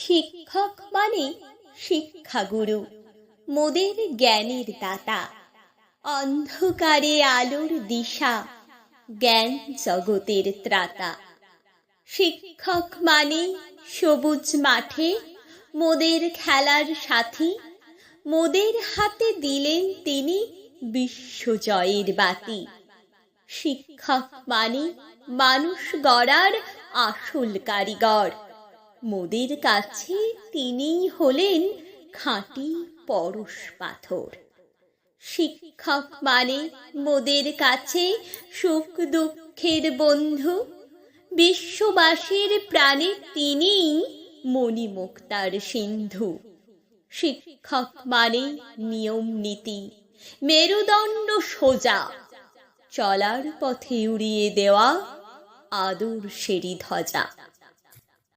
শিক্ষক মানে শিক্ষাগুরু, মোদের জ্ঞানের দাতা, অন্ধকারে আলোর দিশা, জ্ঞান জগতের ত্রাতা। শিক্ষক মানে সবুজ মাঠে মোদের খেলার সাথী, মোদের হাতে দিলেন তিনি বিশ্বজয়ের বাতি। শিক্ষক মানে মানুষ গড়ার আসল কারিগর, মোদের কাছে তিনিই হলেন খাঁটি পরশ পাথর। শিক্ষক মানে মোদের কাছে সুখ দুঃখের বন্ধু, বিশ্ববাসীর প্রাণে তিনিই মণিমুক্তার সিন্ধু। শিক্ষক মানে নিয়ম নীতি, মেরুদণ্ড সোজা, চলার পথে উড়িয়ে দেওয়া আদর্শেরই ধ্বজা।